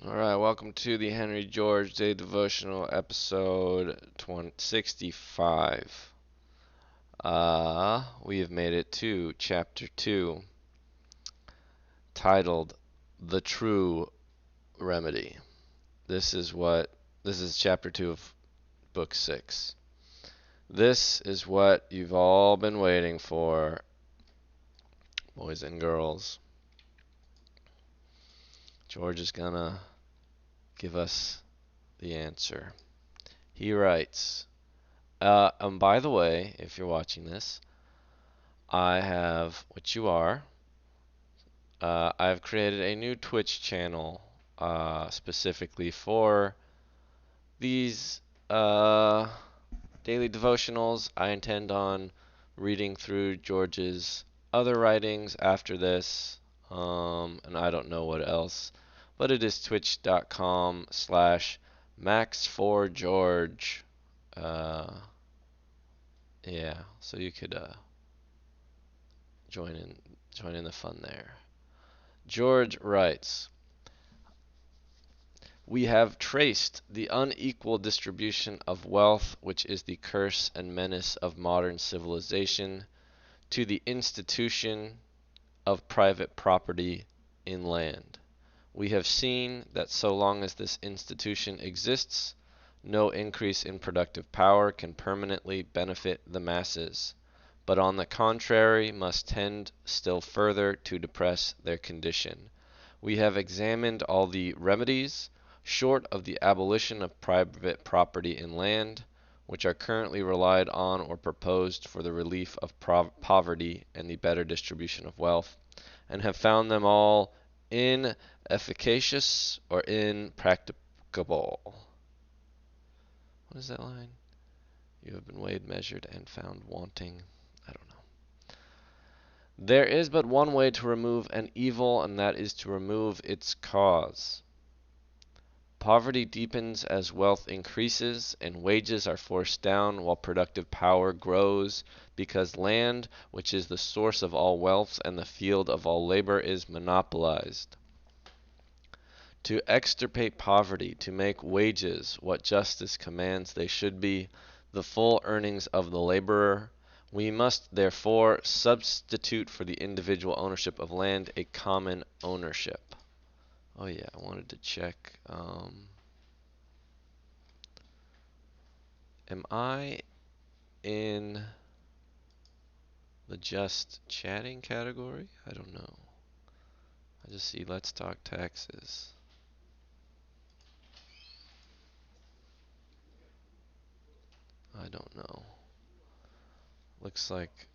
All right, welcome to the Henry George Day Devotional episode 65. We have made it to chapter 2, titled The True Remedy. This is chapter 2 of book 6. This is what you've all been waiting for, boys and girls. George is gonna give us the answer. He writes, and by the way, if you're watching this, I have, which you are, I've created a new Twitch channel specifically for these daily devotionals. I intend on reading through George's other writings after this, and I don't know what else, but it is twitch.com/Max4George. Uh, yeah, so you could join in the fun there. George writes, we have traced the unequal distribution of wealth, which is the curse and menace of modern civilization, to the institution of private property in land. We have seen that so long as this institution exists, no increase in productive power can permanently benefit the masses, but on the contrary must tend still further to depress their condition. We have examined all the remedies, short of the abolition of private property in land, which are currently relied on or proposed for the relief of poverty and the better distribution of wealth, and have found them all inefficacious or impracticable. What is that line? You have been weighed, measured, and found wanting. I don't know. There is but one way to remove an evil, and that is to remove its cause. Poverty deepens as wealth increases, and wages are forced down while productive power grows, because land, which is the source of all wealth and the field of all labor, is monopolized. To extirpate poverty, to make wages what justice commands they should be, the full earnings of the laborer, we must therefore substitute for the individual ownership of land a common ownership. Oh yeah, I wanted to check. Am I in the just chatting category? I don't know. I just see let's talk taxes. I don't know. Looks like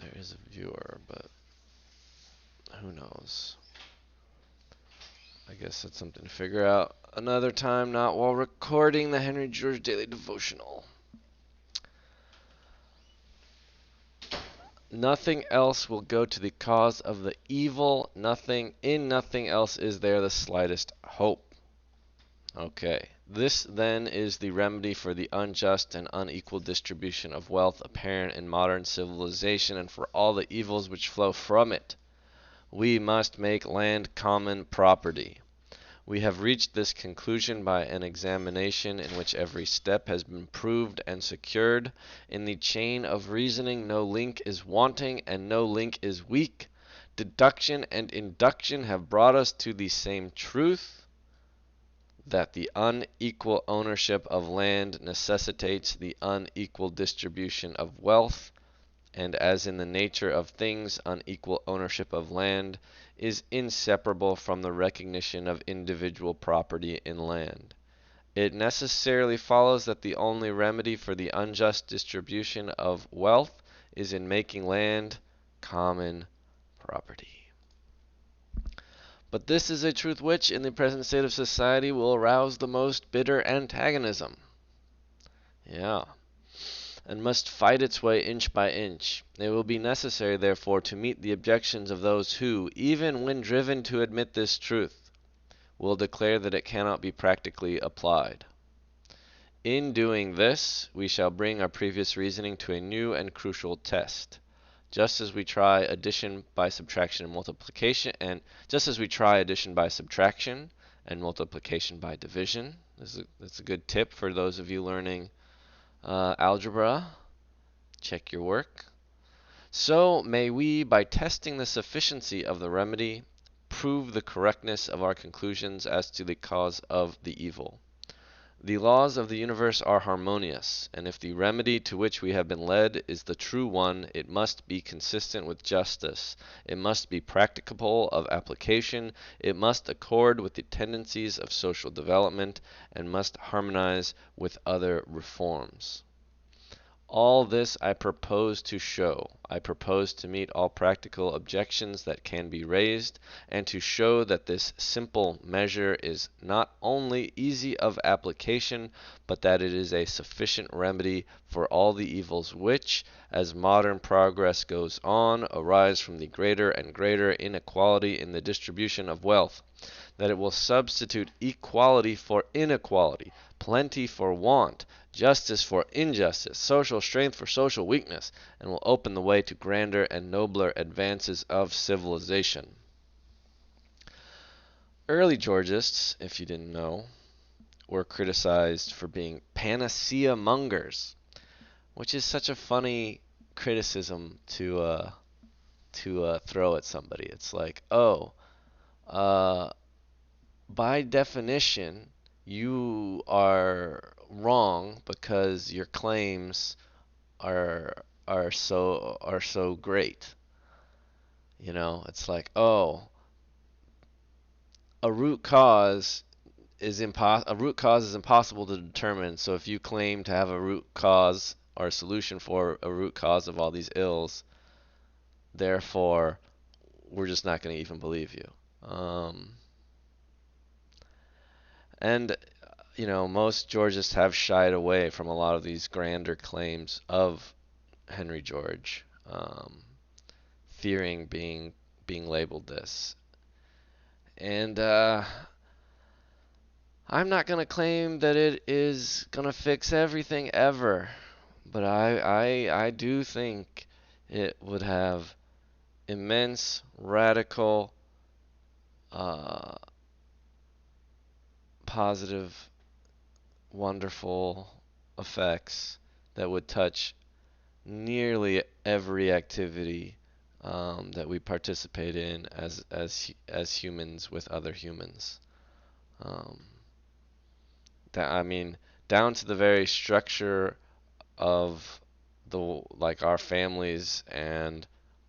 there is a viewer, but who knows? I guess that's something to figure out another time, not while recording the Henry George Daily Devotional. Nothing else will go to the cause of the evil. Nothing else is there the slightest hope. Okay. This then is the remedy for the unjust and unequal distribution of wealth apparent in modern civilization and for all the evils which flow from it. We must make land common property. We have reached this conclusion by an examination in which every step has been proved and secured. In the chain of reasoning no link is wanting and no link is weak. Deduction and induction have brought us to the same truth, that the unequal ownership of land necessitates the unequal distribution of wealth, and as in the nature of things, unequal ownership of land is inseparable from the recognition of individual property in land. It necessarily follows that the only remedy for the unjust distribution of wealth is in making land common property. But this is a truth which, in the present state of society, will arouse the most bitter antagonism. Yeah. And must fight its way inch by inch. It will be necessary, therefore, to meet the objections of those who, even when driven to admit this truth, will declare that it cannot be practically applied. In doing this, we shall bring our previous reasoning to a new and crucial test. Just as we try addition by subtraction and multiplication, and just as we try addition by subtraction and multiplication by division. That's a good tip for those of you learning algebra. Check your work. So may we, by testing the sufficiency of the remedy, prove the correctness of our conclusions as to the cause of the evil. The laws of the universe are harmonious, and if the remedy to which we have been led is the true one, it must be consistent with justice, it must be practicable of application, it must accord with the tendencies of social development, and must harmonize with other reforms. All this I propose to show. I propose to meet all practical objections that can be raised, and to show that this simple measure is not only easy of application, but that it is a sufficient remedy for all the evils which, as modern progress goes on, arise from the greater and greater inequality in the distribution of wealth, that it will substitute equality for inequality, plenty for want, justice for injustice, social strength for social weakness, and will open the way to grander and nobler advances of civilization. Early Georgists, if you didn't know, were criticized for being panacea mongers, which is such a funny criticism to throw at somebody. It's like, oh, uh, by definition, you are wrong because your claims are so great. You know, it's like, oh, a root cause a root cause is impossible to determine. So if you claim to have a root cause or a solution for a root cause of all these ills, therefore we're just not going to even believe you. And most Georgists have shied away from a lot of these grander claims of Henry George, fearing being labeled this. And I'm not going to claim that it is going to fix everything ever, but I do think it would have immense, radical, uh, positive, wonderful effects that would touch nearly every activity that we participate in as humans with other humans. Um, that I mean, down to the very structure of our families and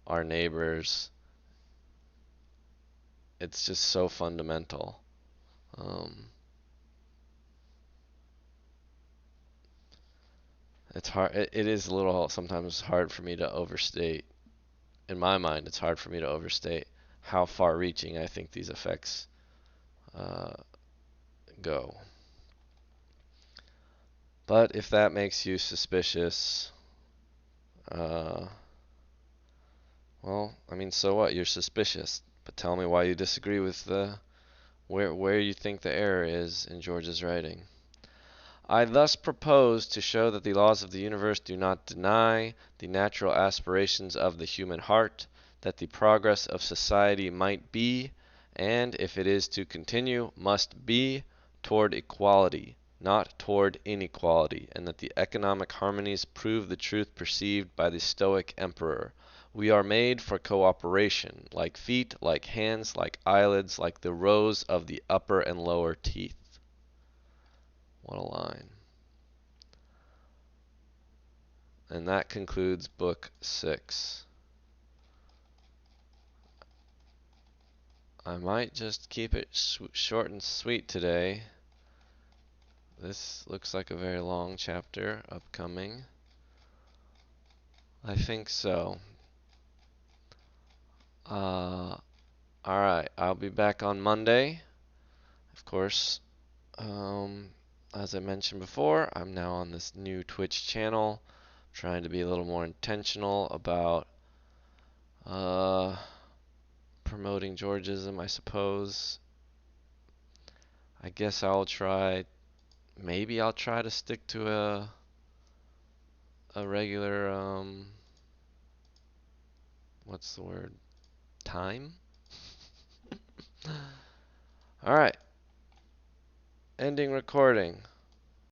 our neighbors. It's just so fundamental. Um, it's hard. It is a little sometimes hard for me to overstate. In my mind, it's hard for me to overstate how far-reaching I think these effects uh, go. But if that makes you suspicious, uh, well, I mean, so what? You're suspicious. But tell me why you disagree with where you think the error is in George's writing. I thus propose to show that the laws of the universe do not deny the natural aspirations of the human heart, that the progress of society might be, and if it is to continue, must be, toward equality, not toward inequality, and that the economic harmonies prove the truth perceived by the Stoic emperor. We are made for cooperation, like feet, like hands, like eyelids, like the rows of the upper and lower teeth. What a line. And that concludes book 6. I might just keep it short and sweet today. This looks like a very long chapter upcoming. I think so. Alright, I'll be back on Monday. Of course, as I mentioned before, I'm now on this new Twitch channel, trying to be a little more intentional about promoting Georgism, I suppose. I guess maybe I'll try to stick to a regular what's the word? Time? Alright. Ending recording.